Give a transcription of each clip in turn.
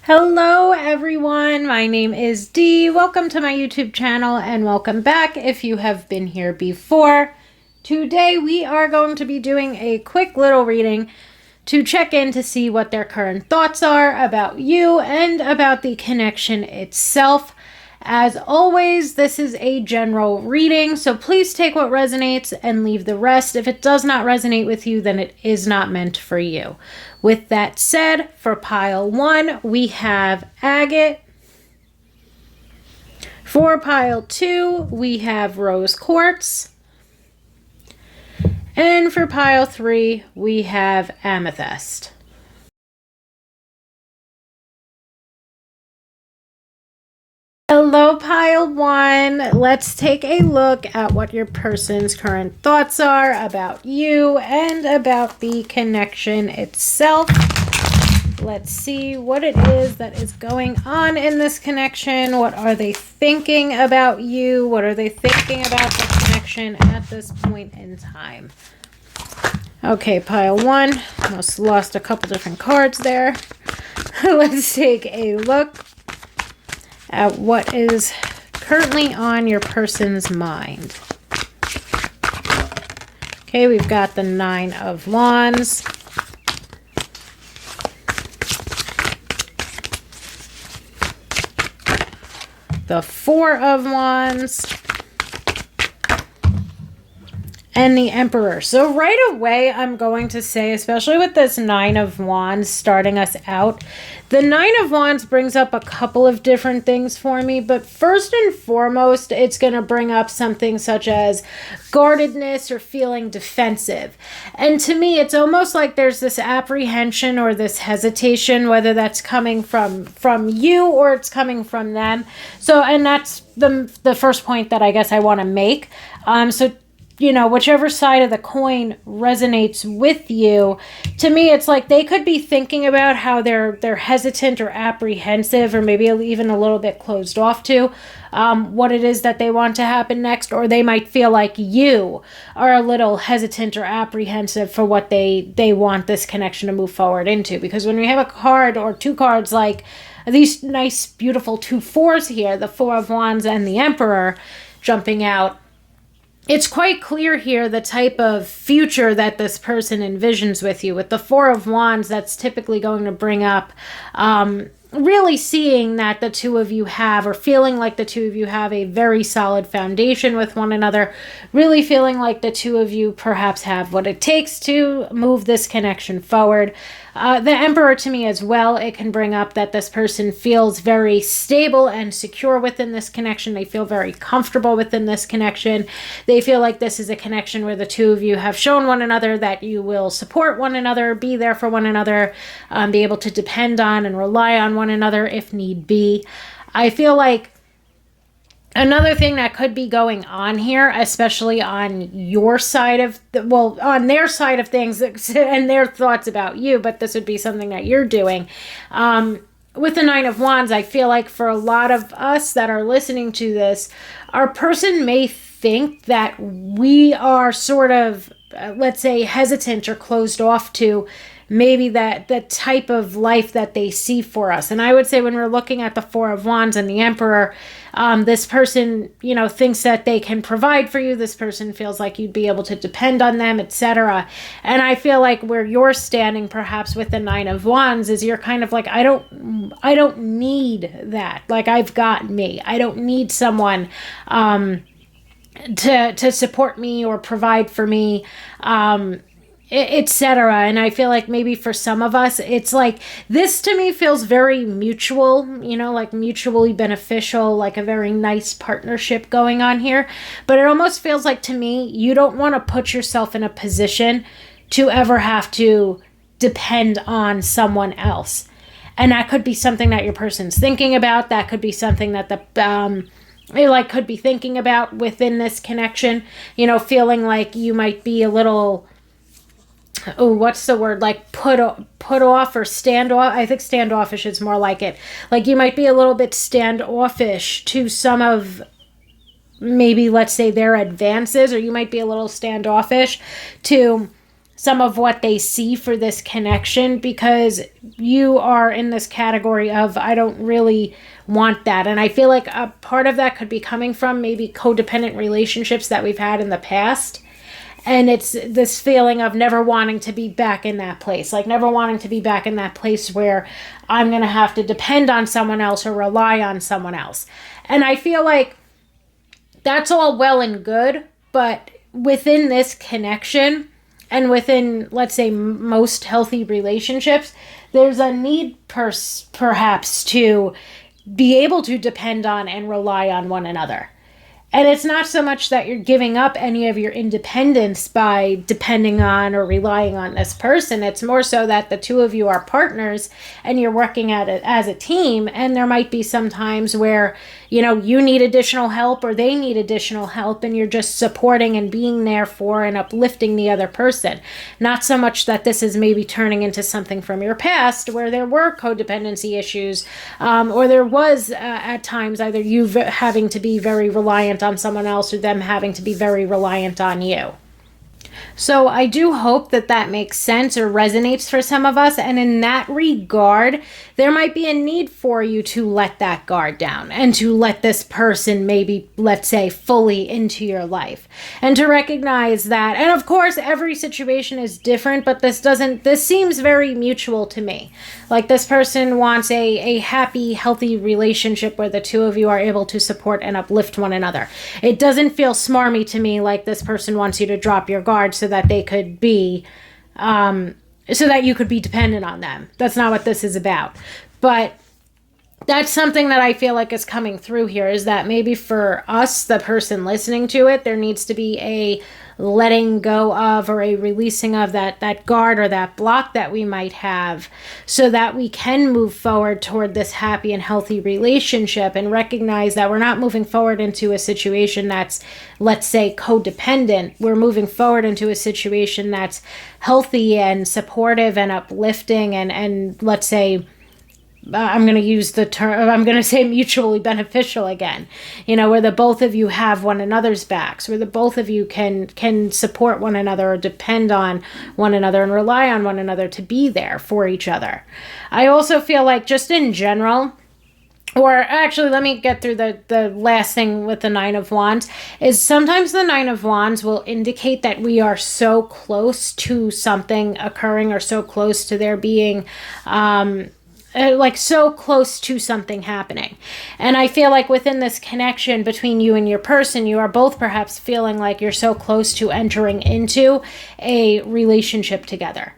Hello everyone, my name is Dee. Welcome to my YouTube channel and welcome back if you have been here before. Today we are going to be doing a quick little reading to check in to see what their current thoughts are about you and about the connection itself. As always, this is a general reading, so please take what resonates and leave the rest. If it does not resonate with you, then it is not meant for you. With that said, for pile 1, we have agate. For pile 2, we have rose quartz. And for pile 3, we have amethyst. Hello, pile 1. Let's take a look at what your person's current thoughts are about you and about the connection itself. Let's see what it is that is going on in this connection. What are they thinking about you? What are they thinking about the connection at this point in time? Okay, pile 1. Almost lost a couple different cards there. Let's take a look at what is currently on your person's mind. Okay, we've got the 9 of Wands. The 4 of Wands. And the Emperor. So right away, I'm going to say, especially with this 9 of Wands starting us out, the 9 of Wands brings up a couple of different things for me. But first and foremost, it's going to bring up something such as guardedness or feeling defensive. And to me, it's almost like there's this apprehension or this hesitation, whether that's coming from you or it's coming from them. So, and that's the first point that I guess I want to make. So, you know, whichever side of the coin resonates with you, to me, it's like they could be thinking about how they're hesitant or apprehensive or maybe even a little bit closed off to what it is that they want to happen next. Or they might feel like you are a little hesitant or apprehensive for what they want this connection to move forward into. Because when we have a card or two cards like these nice, beautiful 2 4s here, the 4 of Wands and the Emperor jumping out, it's quite clear here the type of future that this person envisions with you. With the 4 of Wands, that's typically going to bring up really seeing that the two of you have, or feeling like the two of you have a very solid foundation with one another, really feeling like the two of you perhaps have what it takes to move this connection forward. The Emperor, to me as well, it can bring up that this person feels very stable and secure within this connection. They feel very comfortable within this connection. They feel like this is a connection where the two of you have shown one another that you will support one another, be there for one another, be able to depend on and rely on one another if need be. I feel like another thing that could be going on here, especially on your side of on their side of things and their thoughts about you, but this would be something that you're doing. With the 9 of Wands, I feel like for a lot of us that are listening to this, our person may think that we are sort of, let's say, hesitant or closed off to maybe that the type of life that they see for us. And I would say when we're looking at the 4 of Wands and the Emperor, this person, you know, thinks that they can provide for you. This person feels like you'd be able to depend on them, etc. And I feel like where you're standing perhaps with the 9 of Wands is you're kind of like, I don't need that. Like, I've got me. I don't need someone to support me or provide for me, etc. And I feel like maybe for some of us, it's like this to me feels very mutual, you know, like mutually beneficial, like a very nice partnership going on here. But it almost feels like, to me, you don't want to put yourself in a position to ever have to depend on someone else. And that could be something that your person's thinking about. That could be something that could be thinking about within this connection, you know, feeling like you might be a little, what's the word, like put off or standoff. I think standoffish is more like it. Like you might be a little bit standoffish to some of, maybe let's say, their advances, or you might be a little standoffish to some of what they see for this connection, because you are in this category of, I don't really want that. And I feel like a part of that could be coming from maybe codependent relationships that we've had in the past. And it's this feeling of never wanting to be back in that place, like never wanting to be back in that place where I'm going to have to depend on someone else or rely on someone else. And I feel like that's all well and good, but within this connection and within, let's say, most healthy relationships, there's a need perhaps to be able to depend on and rely on one another. And it's not so much that you're giving up any of your independence by depending on or relying on this person. It's more so that the two of you are partners and you're working at it as a team. And there might be some times where, you know, you need additional help or they need additional help, and you're just supporting and being there for and uplifting the other person. Not so much that this is maybe turning into something from your past where there were codependency issues, or there was at times either you having to be very reliant on someone else or them having to be very reliant on you. So I do hope that that makes sense or resonates for some of us. And in that regard, there might be a need for you to let that guard down and to let this person maybe, let's say, fully into your life, and to recognize that. And of course, every situation is different, but this seems very mutual to me. Like this person wants a happy, healthy relationship where the two of you are able to support and uplift one another. It doesn't feel smarmy to me like this person wants you to drop your guard so that they could be, so that you could be dependent on them. That's not what this is about. But that's something that I feel like is coming through here, is that maybe for us, the person listening to it, there needs to be a letting go of or a releasing of that guard or that block that we might have, so that we can move forward toward this happy and healthy relationship, and recognize that we're not moving forward into a situation that's, let's say, codependent. We're moving forward into a situation that's healthy and supportive and uplifting and let's say, I'm going to use the term, I'm going to say mutually beneficial again, you know, where the both of you have one another's backs, where the both of you can support one another or depend on one another and rely on one another to be there for each other. I also feel like just in general, or actually, let me get through the last thing with the Nine of Wands, is sometimes the Nine of Wands will indicate that we are so close to something occurring or so close to there being, like so close to something happening. And I feel like within this connection between you and your person, you are both perhaps feeling like you're so close to entering into a relationship together.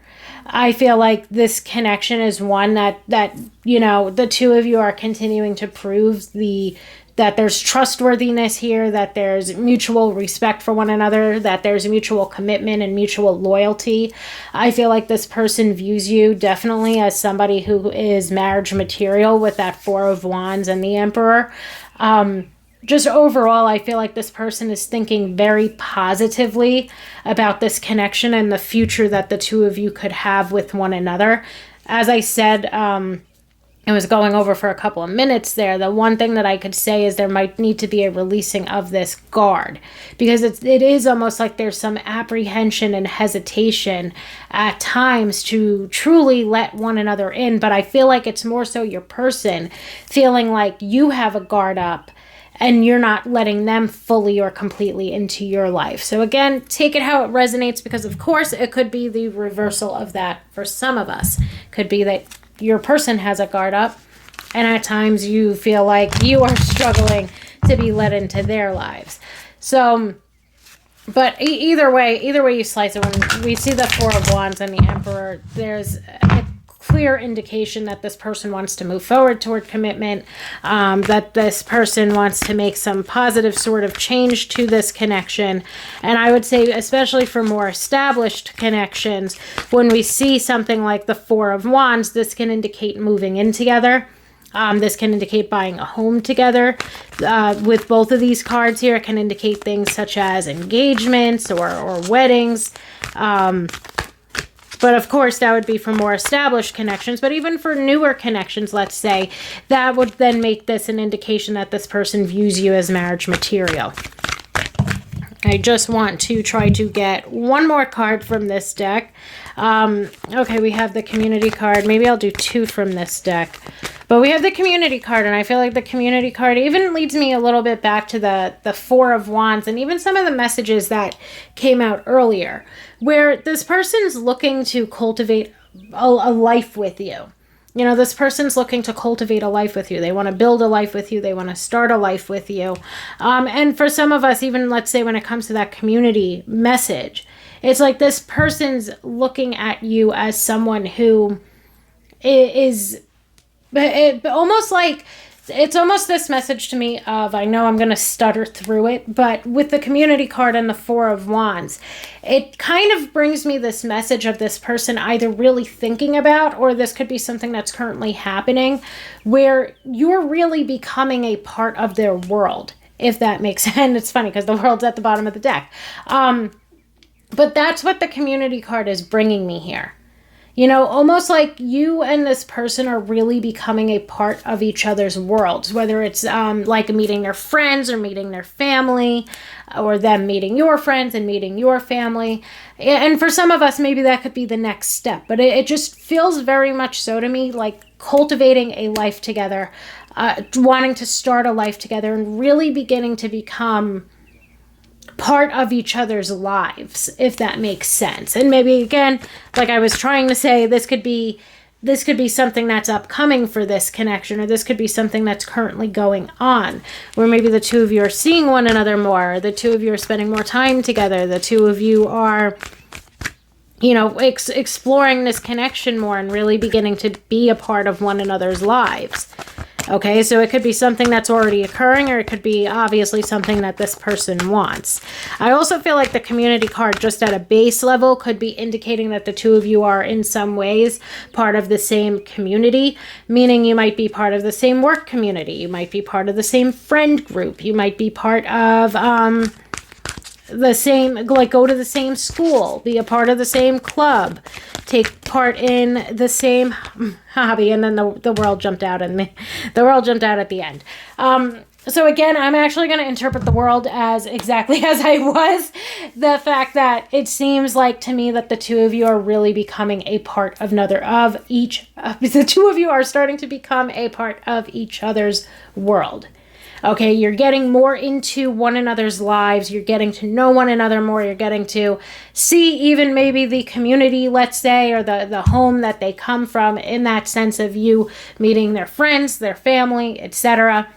I feel like this connection is one that you know, the two of you are continuing to prove that there's trustworthiness here, that there's mutual respect for one another, that there's mutual commitment and mutual loyalty. I feel like this person views you definitely as somebody who is marriage material with that Four of Wands and the Emperor. Just overall, I feel like this person is thinking very positively about this connection and the future that the two of you could have with one another. As I said, I was going over for a couple of minutes there. The one thing that I could say is there might need to be a releasing of this guard, because it is almost like there's some apprehension and hesitation at times to truly let one another in. But I feel like it's more so your person feeling like you have a guard up and you're not letting them fully or completely into your life. So again, take it how it resonates, because of course it could be the reversal of that for some of us. Could be that your person has a guard up, and at times you feel like you are struggling to be let into their lives. So, but either way you slice it, when we see the Four of Wands and the Emperor, there's a clear indication that this person wants to move forward toward commitment, that this person wants to make some positive sort of change to this connection. And I would say, especially for more established connections, when we see something like the Four of Wands, this can indicate moving in together. This can indicate buying a home together. With both of these cards here, it can indicate things such as engagements or weddings. But of course, that would be for more established connections. But even for newer connections, let's say, that would then make this an indication that this person views you as marriage material. I just want to try to get one more card from this deck. Okay, we have the community card. Maybe I'll do 2 from this deck. But we have the community card, and I feel like the community card even leads me a little bit back to the 4 of Wands and even some of the messages that came out earlier, where this person's looking to cultivate a life with you. You know, this person's looking to cultivate a life with you. They want to build a life with you. They want to start a life with you. And for some of us, even let's say when it comes to that community message, it's like this person's looking at you as someone who is almost like, it's almost this message to me of, I know I'm going to stutter through it, but with the community card and the 4 of Wands, it kind of brings me this message of this person either really thinking about, or this could be something that's currently happening, where you're really becoming a part of their world, if that makes sense. It's funny because the world's at the bottom of the deck. But that's what the community card is bringing me here. You know, almost like you and this person are really becoming a part of each other's worlds, whether it's like meeting their friends or meeting their family, or them meeting your friends and meeting your family. And for some of us, maybe that could be the next step. But it just feels very much so to me like cultivating a life together, wanting to start a life together and really beginning to become part of each other's lives, if that makes sense. And maybe again, like I was trying to say, this could be something that's upcoming for this connection, or this could be something that's currently going on, where maybe the 2 of you are seeing one another more, or the 2 of you are spending more time together, the 2 of you are, you know, exploring this connection more and really beginning to be a part of one another's lives. Okay, so it could be something that's already occurring, or it could be obviously something that this person wants. I also feel like the community card, just at a base level, could be indicating that the 2 of you are in some ways part of the same community, meaning you might be part of the same work community, you might be part of the same friend group, you might be part of the same, like go to the same school, be a part of the same club, take part in the same hobby, and then the world jumped out at me. The world jumped out at the end. So again, I'm actually going to interpret the world as exactly as I was. The fact that it seems like to me that the 2 of you are really becoming a part of the 2 of you are starting to become a part of each other's world. Okay, you're getting more into one another's lives. You're getting to know one another more. You're getting to see even maybe the community, let's say, or the home that they come from, in that sense of you meeting their friends, their family, etc.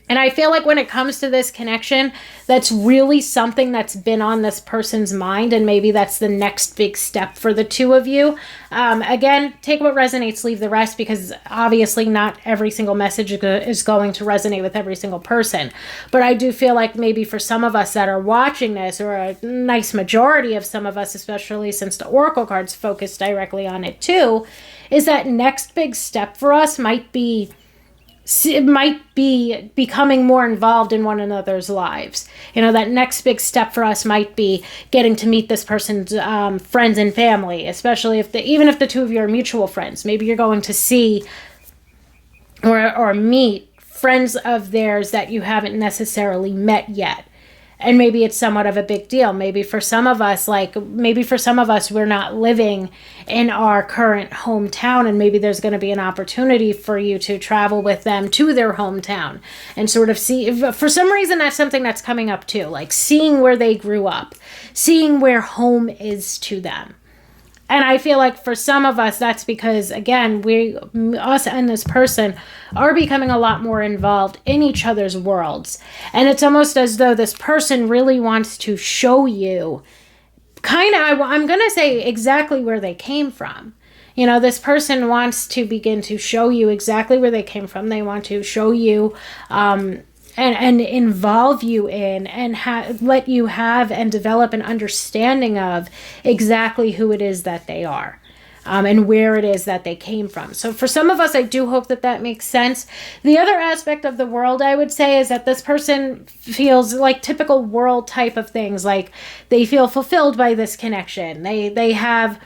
And I feel like when it comes to this connection, that's really something that's been on this person's mind, and maybe that's the next big step for the 2 of you. Again, take what resonates, leave the rest, because obviously not every single message is going to resonate with every single person. But I do feel like maybe for some of us that are watching this, or a nice majority of some of us, especially since the Oracle cards focus directly on it too, is that next big step for us might be becoming more involved in one another's lives. You know, that next big step for us might be getting to meet this person's friends and family, especially even if the 2 of you are mutual friends. Maybe you're going to see or meet friends of theirs that you haven't necessarily met yet. And maybe it's somewhat of a big deal. Maybe for some of us, we're not living in our current hometown, and maybe there's going to be an opportunity for you to travel with them to their hometown and sort of see if, for some reason, that's something that's coming up too, like seeing where they grew up, seeing where home is to them. And I feel like for some of us, that's because, again, us and this person are becoming a lot more involved in each other's worlds. And it's almost as though this person really wants to show you I'm going to say exactly where they came from. You know, this person wants to begin to show you exactly where they came from. They want to show you and involve you in and let you have and develop an understanding of exactly who it is that they are. And where it is that they came from. So for some of us, I do hope that makes sense. The other aspect of the world, I would say, is that this person feels like typical world type of things. Like they feel fulfilled by this connection. They have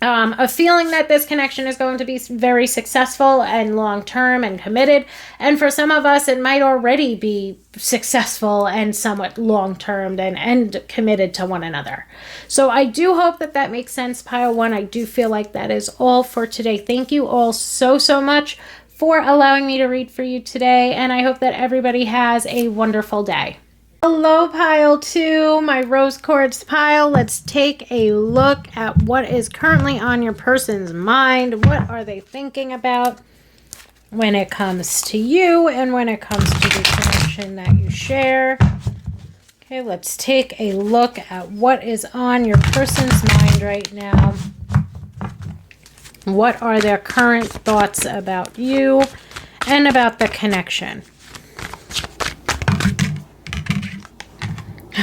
A feeling that this connection is going to be very successful and long-term and committed. And for some of us, it might already be successful and somewhat long-term and committed to one another. So I do hope that that makes sense, Pile 1. I do feel like that is all for today. Thank you all so, so much for allowing me to read for you today. And I hope that everybody has a wonderful day. Hello, Pile 2, my rose quartz pile. Let's take a look at what is currently on your person's mind. What are they thinking about when it comes to you and when it comes to the connection that you share? Okay, let's take a look at what is on your person's mind right now. What are their current thoughts about you and about the connection?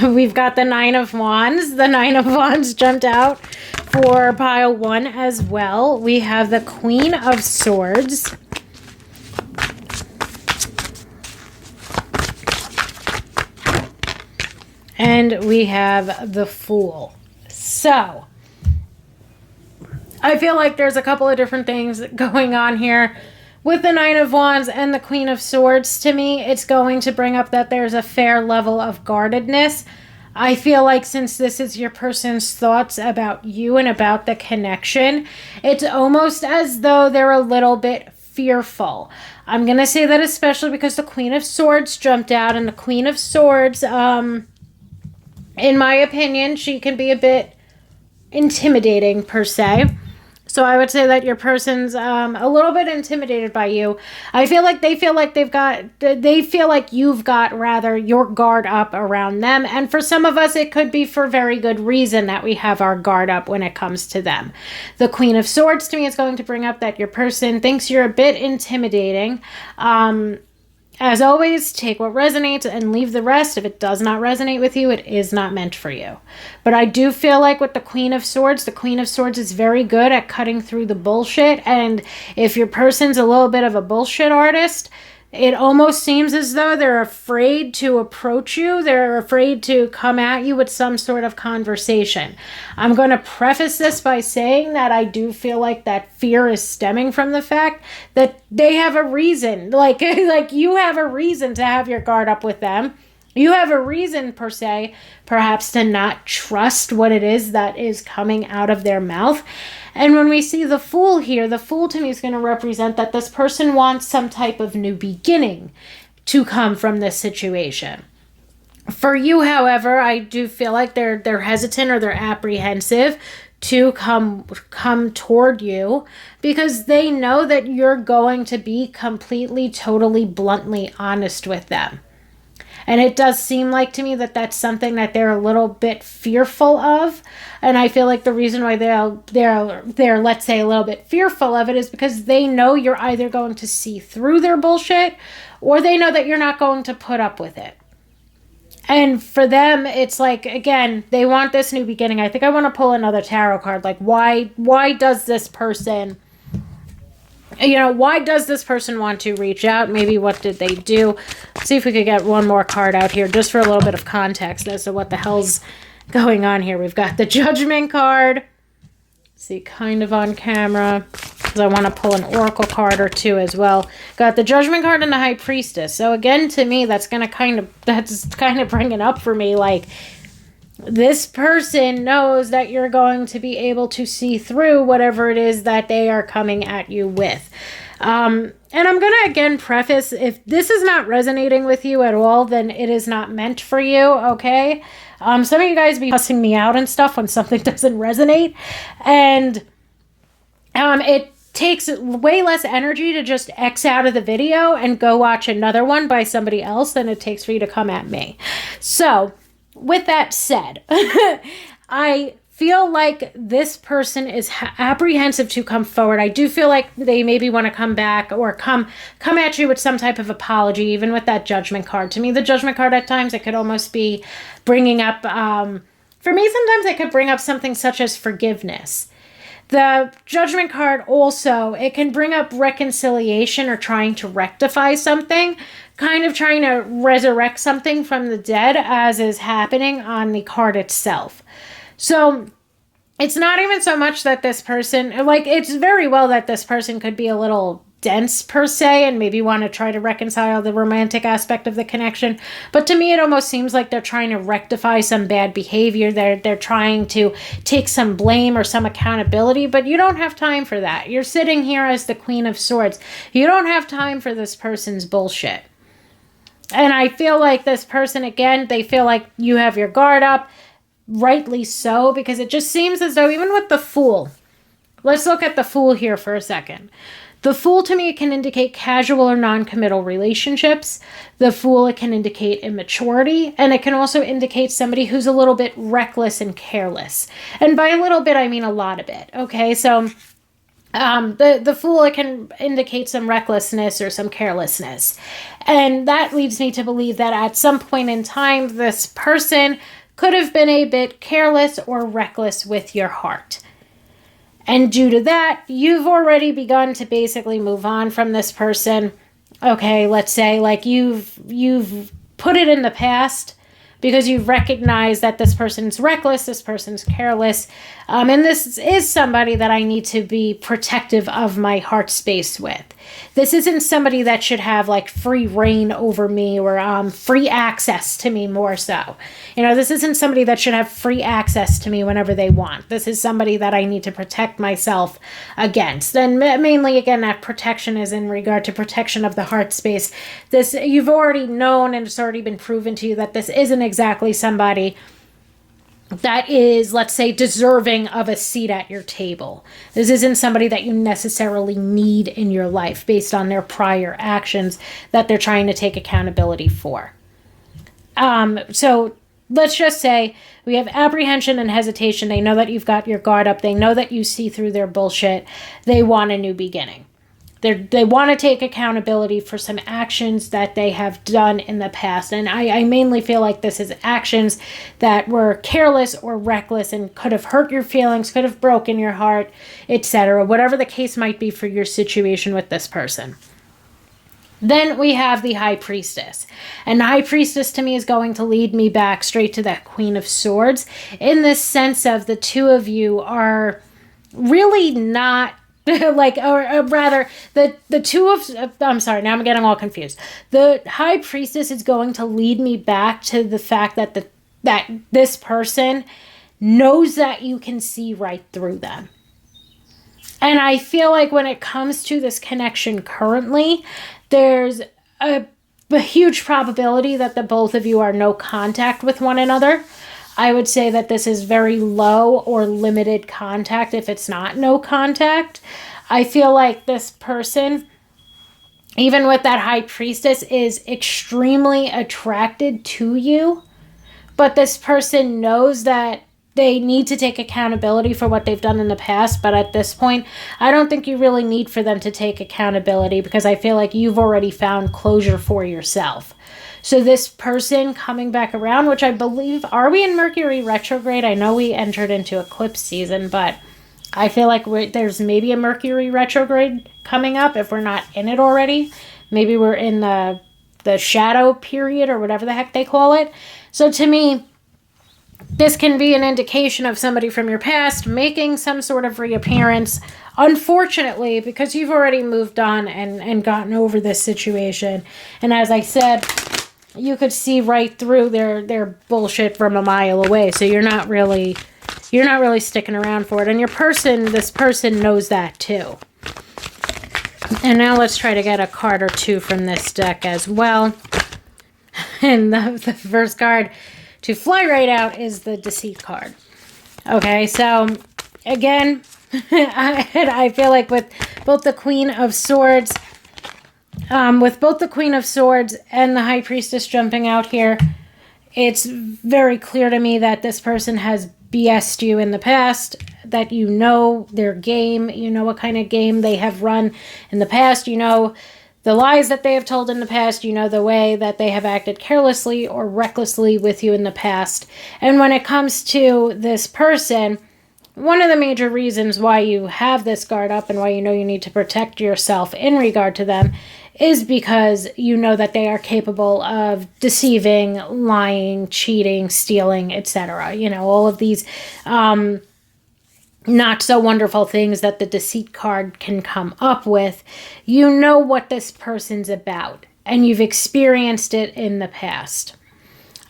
We've got the Nine of Wands. The Nine of Wands jumped out for Pile 1 as well. We have the Queen of Swords. And we have the Fool. So, I feel like there's a couple of different things going on here. With the Nine of Wands and the Queen of Swords, to me, it's going to bring up that there's a fair level of guardedness. I feel like since this is your person's thoughts about you and about the connection, it's almost as though they're a little bit fearful. I'm going to say that especially because the Queen of Swords jumped out, and the Queen of Swords, in my opinion, she can be a bit intimidating per se. So I would say that your person's a little bit intimidated by you. I feel like they feel like you've got rather your guard up around them. And for some of us, it could be for very good reason that we have our guard up when it comes to them. The Queen of Swords to me is going to bring up that your person thinks you're a bit intimidating. As always, take what resonates and leave the rest. If it does not resonate with you, it is not meant for you. But I do feel like with the Queen of Swords is very good at cutting through the bullshit. And if your person's a little bit of a bullshit artist, it almost seems as though they're afraid to approach you. They're afraid to come at you with some sort of conversation. I'm going to preface this by saying that I do feel like that fear is stemming from the fact that they have a reason. Like you have a reason to have your guard up with them. You have a reason, per se, perhaps to not trust what it is that is coming out of their mouth. And when we see the Fool here, the Fool to me is going to represent that this person wants some type of new beginning to come from this situation. For you, however, I do feel like they're hesitant or they're apprehensive to come toward you because they know that you're going to be completely, totally, bluntly honest with them. And it does seem like to me that that's something that they're a little bit fearful of. And I feel like the reason why they're let's say a little bit fearful of it is because they know you're either going to see through their bullshit or they know that you're not going to put up with it. And for them, it's like, again, they want this new beginning. I think I want to pull another tarot card. Like, why does this person... why does this person want to reach out? Maybe what did they do? Let's see if we could get one more card out here just for a little bit of context as to what the hell's going on here. We've got the Judgment card. See, kind of on camera because I want to pull an Oracle card or two as well. Got the Judgment card and the High Priestess. So again, to me, that's kind of bringing up for me like this person knows that you're going to be able to see through whatever it is that they are coming at you with. And I'm going to again preface, if this is not resonating with you at all, then it is not meant for you, okay? Some of you guys be cussing me out and stuff when something doesn't resonate. And it takes way less energy to just X out of the video and go watch another one by somebody else than it takes for you to come at me. So... with that said, I feel like this person is apprehensive to come forward. I do feel like they maybe want to come back or come at you with some type of apology, even with that Judgment card. To me, the Judgment card at times, it could almost be bringing up, for me, sometimes it could bring up something such as forgiveness. The Judgment card also, it can bring up reconciliation or trying to rectify something, kind of trying to resurrect something from the dead as is happening on the card itself. So it's not even so much that this person, like, it's very well that this person could be a little dense per se and maybe want to try to reconcile the romantic aspect of the connection, but to me it almost seems like they're trying to rectify some bad behavior. They're trying to take some blame or some accountability, but you don't have time for that. You're sitting here as the Queen of Swords. You don't have time for this person's bullshit. And I feel like this person, again, they feel like you have your guard up, rightly so, because it just seems as though, even with the Fool, let's look at the Fool here for a second. The Fool, to me, can indicate casual or non-committal relationships. The Fool, it can indicate immaturity, and it can also indicate somebody who's a little bit reckless and careless. And by a little bit, I mean a lot of it. Okay, so the Fool, it can indicate some recklessness or some carelessness. And that leads me to believe that at some point in time, this person could have been a bit careless or reckless with your heart. And due to that, you've already begun to basically move on from this person. Okay, let's say like you've put it in the past because you've recognized that this person's reckless, this person's careless, and this is somebody that I need to be protective of my heart space with. This isn't somebody that should have like free reign over me or free access to me, more so. You know, this isn't somebody that should have free access to me whenever they want. This is somebody that I need to protect myself against. And mainly, again, that protection is in regard to protection of the heart space. This, you've already known, and it's already been proven to you that this isn't exactly somebody that is, let's say, deserving of a seat at your table. This isn't somebody that you necessarily need in your life based on their prior actions that they're trying to take accountability for. So let's just say we have apprehension and hesitation. They know that you've got your guard up. They know that you see through their bullshit. They want a new beginning. They want to take accountability for some actions that they have done in the past. And I mainly feel like this is actions that were careless or reckless and could have hurt your feelings, could have broken your heart, etc. Whatever the case might be for your situation with this person. Then we have the High Priestess. And the High Priestess to me is going to lead me back straight to that Queen of Swords, in this sense of the two of you are really not like, or rather, the two of, I'm sorry, now I'm getting all confused. The High Priestess is going to lead me back to the fact that that this person knows that you can see right through them. And I feel like when it comes to this connection currently, there's a huge probability that the both of you are no contact with one another. I would say that this is very low or limited contact if it's not no contact. I feel like this person, even with that High Priestess, is extremely attracted to you. But this person knows that they need to take accountability for what they've done in the past. But at this point, I don't think you really need for them to take accountability, because I feel like you've already found closure for yourself. So this person coming back around, which I believe, are we in Mercury retrograde? I know we entered into eclipse season, but I feel like there's maybe a Mercury retrograde coming up if we're not in it already. Maybe we're in the shadow period or whatever the heck they call it. So to me, this can be an indication of somebody from your past making some sort of reappearance. Unfortunately, because you've already moved on and gotten over this situation. And as I said, you could see right through their bullshit from a mile away. So you're not really sticking around for it. And this person knows that too. And now let's try to get a card or two from this deck as well. And the first card to fly right out is the Deceit card. Okay, so again, I feel like with both the Queen of Swords, and the High Priestess jumping out here, it's very clear to me that this person has BS'd you in the past, that you know their game, you know what kind of game they have run in the past, you know the lies that they have told in the past, you know the way that they have acted carelessly or recklessly with you in the past. And when it comes to this person, one of the major reasons why you have this guard up and why you know you need to protect yourself in regard to them is because you know that they are capable of deceiving, lying, cheating, stealing, etc. You know, all of these not so wonderful things that the deceit card can come up with, you know what this person's about and you've experienced it in the past.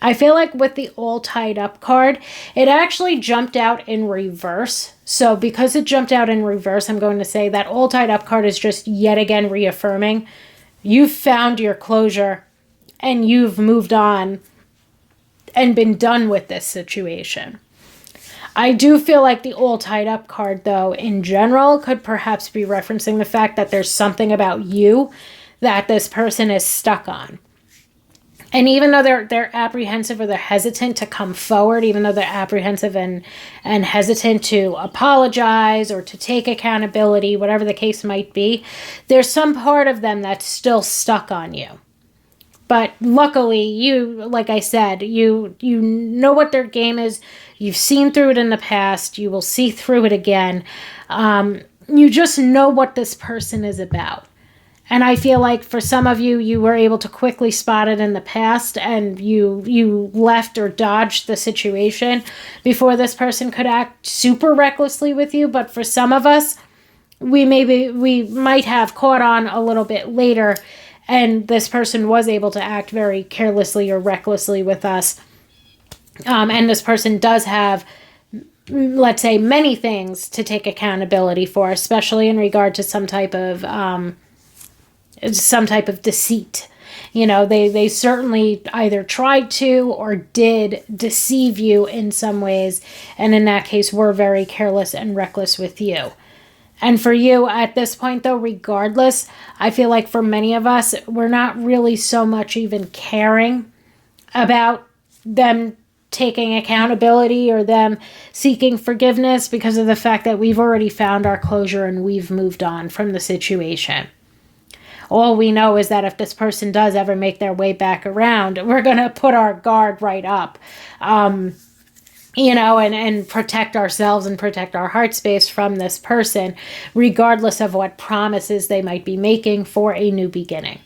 I feel like with the all tied up card, it actually jumped out in reverse. So because it jumped out in reverse, I'm going to say that all tied up card is just yet again reaffirming you've found your closure and you've moved on and been done with this situation. I do feel like the all tied up card, though, in general, could perhaps be referencing the fact that there's something about you that this person is stuck on. And even though they're apprehensive or they're hesitant to come forward, even though they're apprehensive and hesitant to apologize or to take accountability, whatever the case might be, there's some part of them that's still stuck on you. But luckily, you, like I said, you know what their game is. You've seen through it in the past. You will see through it again. You just know what this person is about. And I feel like for some of you, you were able to quickly spot it in the past and you left or dodged the situation before this person could act super recklessly with you. But for some of us, we might have caught on a little bit later and this person was able to act very carelessly or recklessly with us. And this person does have, let's say, many things to take accountability for, especially in regard to some type of deceit. You know, they certainly either tried to or did deceive you in some ways, and in that case were very careless and reckless with you. And for you at this point, though, regardless, I feel like for many of us, we're not really so much even caring about them taking accountability or them seeking forgiveness because of the fact that we've already found our closure and we've moved on from the situation. All we know is that if this person does ever make their way back around, we're going to put our guard right up, and protect ourselves and protect our heart space from this person, regardless of what promises they might be making for a new beginning.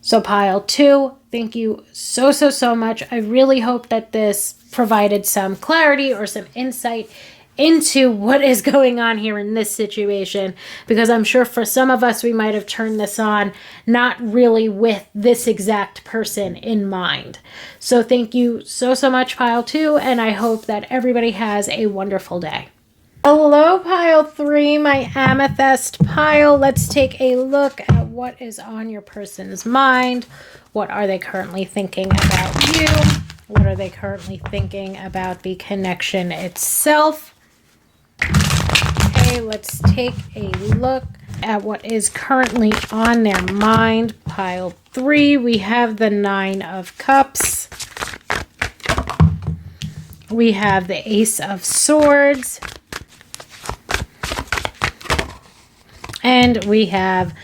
So pile 2, thank you so much. I really hope that this provided some clarity or some insight into what is going on here in this situation, because I'm sure for some of us we might have turned this on not really with this exact person in mind. So thank you so much, pile 2, and I hope that everybody has a wonderful day. Hello, pile 3, my amethyst pile. Let's take a look at what is on your person's mind. What are they currently thinking about you? What are they currently thinking about the connection itself? Okay, let's take a look at what is currently on their mind. Pile 3, we have the 9 of Cups. We have the Ace of Swords. And we have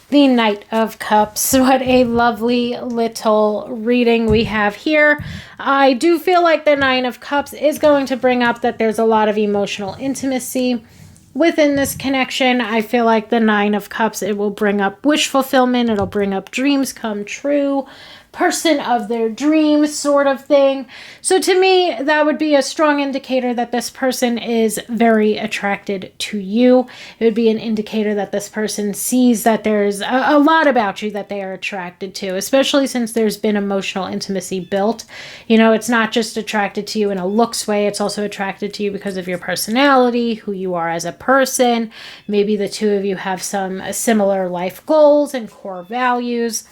the Knight of Cups. What a lovely little reading we have here. I do feel like the 9 of Cups is going to bring up that there's a lot of emotional intimacy within this connection. I feel like the 9 of Cups, it will bring up wish fulfillment. It'll bring up dreams come true, person of their dreams sort of thing. So to me, that would be a strong indicator that this person is very attracted to you. It would be an indicator that this person sees that there's a lot about you that they are attracted to, especially since there's been emotional intimacy built. You know, it's not just attracted to you in a looks way, it's also attracted to you because of your personality, who you are as a person. Maybe the two of you have some similar life goals and core values.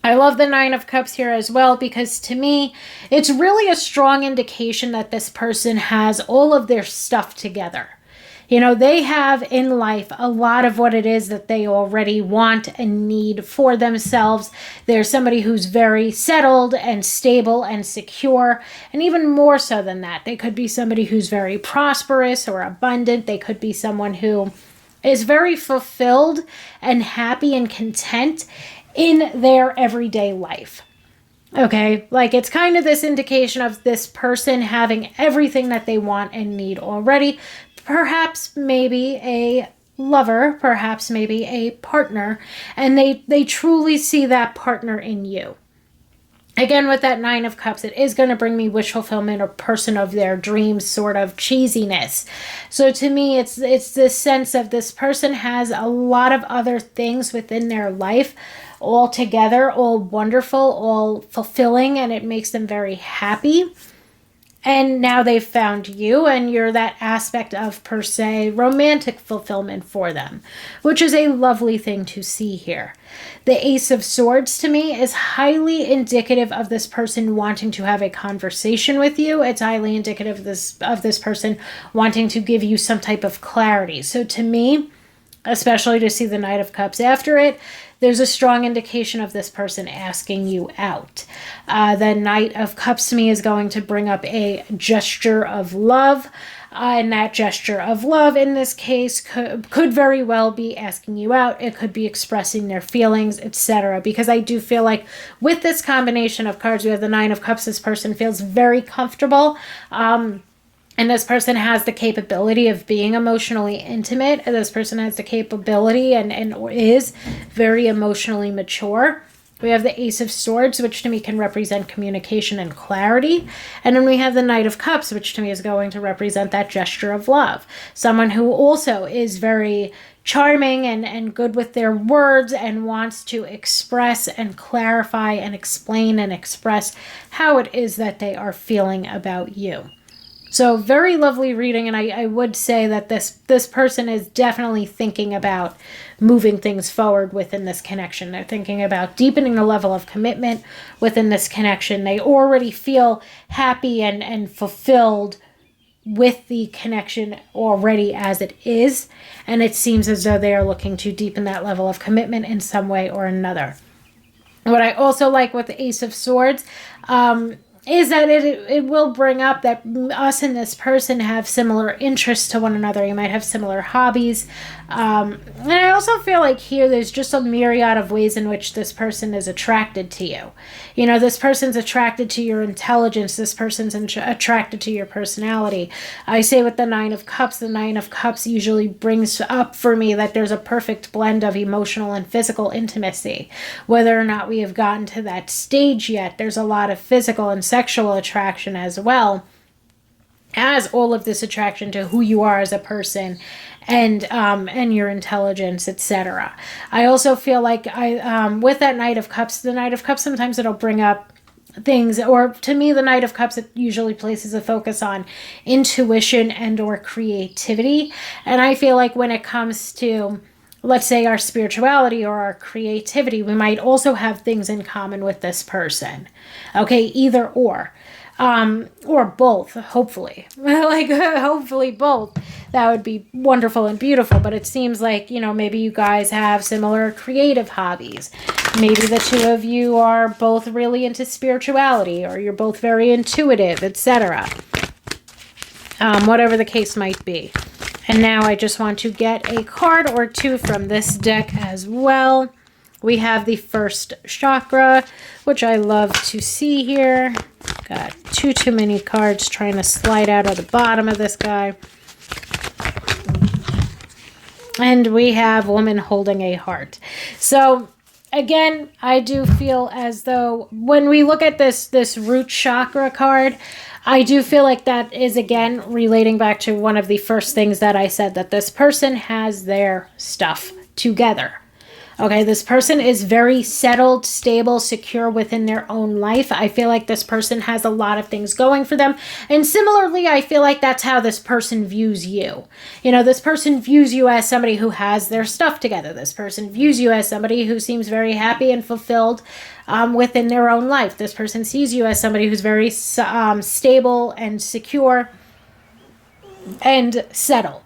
I love the 9 of Cups here as well because to me, it's really a strong indication that this person has all of their stuff together. You know, they have in life a lot of what it is that they already want and need for themselves. They're somebody who's very settled and stable and secure, and even more so than that. They could be somebody who's very prosperous or abundant. They could be someone who is very fulfilled and happy and content in their everyday life. Okay, like it's kind of this indication of this person having everything that they want and need already. Perhaps maybe a lover, perhaps maybe a partner, and they truly see that partner in you. Again, with that Nine of Cups, it is going to bring me wish fulfillment or person of their dreams sort of cheesiness. So to me, it's this sense of this person has a lot of other things within their life all together, all wonderful, all fulfilling, and it makes them very happy. And now they've found you, and you're that aspect of, per se, romantic fulfillment for them, which is a lovely thing to see here. The Ace of Swords, to me, is highly indicative of this person wanting to have a conversation with you. It's highly indicative of this person wanting to give you some type of clarity. So to me, especially to see the Knight of Cups after it, there's a strong indication of this person asking you out. The Knight of Cups to me is going to bring up a gesture of love. And that gesture of love in this case could very well be asking you out. It could be expressing their feelings, etc. Because I do feel like with this combination of cards, we have the Nine of Cups. This person feels very comfortable. And this person has the capability of being emotionally intimate. And this person has the capability and is very emotionally mature. We have the Ace of Swords, which to me can represent communication and clarity. And then we have the Knight of Cups, which to me is going to represent that gesture of love. Someone who also is very charming and good with their words and wants to express and clarify and explain and express how it is that they are feeling about you. So very lovely reading, and I would say that this person is definitely thinking about moving things forward within this connection. They're thinking about deepening the level of commitment within this connection. They already feel happy and fulfilled with the connection already as it is, and it seems as though they are looking to deepen that level of commitment in some way or another. What I also like with the Ace of Swords, is that it will bring up that us and this person have similar interests to one another. You might have similar hobbies. And I also feel like here there's just a myriad of ways in which this person is attracted to you. You know, this person's attracted to your intelligence. This person's attracted to your personality. I say with the Nine of Cups, the Nine of Cups usually brings up for me that there's a perfect blend of emotional and physical intimacy. Whether or not we have gotten to that stage yet, there's a lot of physical and sexual attraction as well as all of this attraction to who you are as a person and your intelligence, etc. I also feel like with that Knight of Cups, the Knight of Cups, sometimes it'll bring up things, or to me, the Knight of Cups, it usually places a focus on intuition and or creativity. And I feel like when it comes to, let's say, our spirituality or our creativity, we might also have things in common with this person. Okay, either or both, hopefully. Like, hopefully both. That would be wonderful and beautiful. But it seems like, you know, maybe you guys have similar creative hobbies. Maybe the two of you are both really into spirituality, or you're both very intuitive, etc. Whatever the case might be. And now I just want to get a card or two from this deck as well. We have the first chakra, which I love to see here. Got too many cards trying to slide out of the bottom of this guy. And we have woman holding a heart. So again, I do feel as though when we look at this root chakra card, I do feel like that is, again, relating back to one of the first things that I said, that this person has their stuff together. Okay, this person is very settled, stable, secure within their own life. I feel like this person has a lot of things going for them. And similarly, I feel like that's how this person views you. You know, this person views you as somebody who has their stuff together. This person views you as somebody who seems very happy and fulfilled within their own life. This person sees you as somebody who's very stable and secure and settled.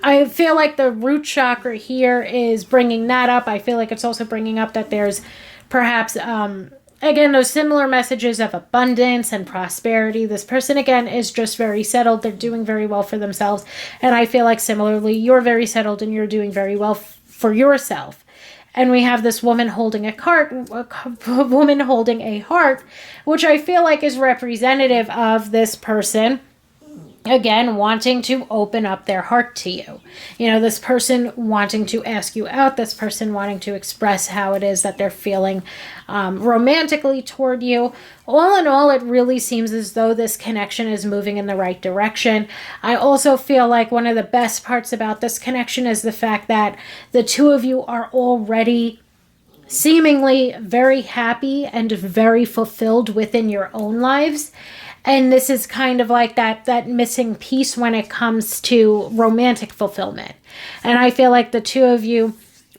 I feel like the root chakra here is bringing that up. I feel like it's also bringing up that there's perhaps, again, those similar messages of abundance and prosperity. This person, again, is just very settled. They're doing very well for themselves. And I feel like similarly, you're very settled and you're doing very well for yourself. And we have this woman holding a heart, which I feel like is representative of this person again, wanting to open up their heart to you. You know, this person wanting to ask you out, this person wanting to express how it is that they're feeling romantically toward you. All in all, it really seems as though this connection is moving in the right direction. I also feel like one of the best parts about this connection is the fact that the two of you are already seemingly very happy and very fulfilled within your own lives. And this is kind of like that missing piece when it comes to romantic fulfillment. And I feel like the two of you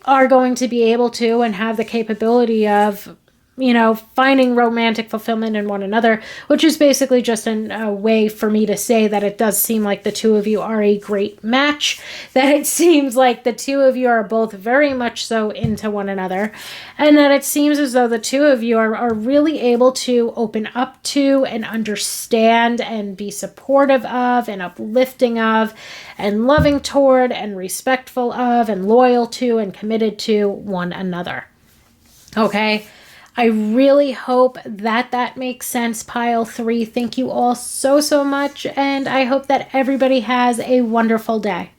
are going to be able to and have the capability of, you know, finding romantic fulfillment in one another, which is basically just a way for me to say that it does seem like the two of you are a great match, that it seems like the two of you are both very much so into one another, and that it seems as though the two of you are really able to open up to and understand and be supportive of and uplifting of and loving toward and respectful of and loyal to and committed to one another. Okay? I really hope that makes sense, Pile 3. Thank you all so much, and I hope that everybody has a wonderful day.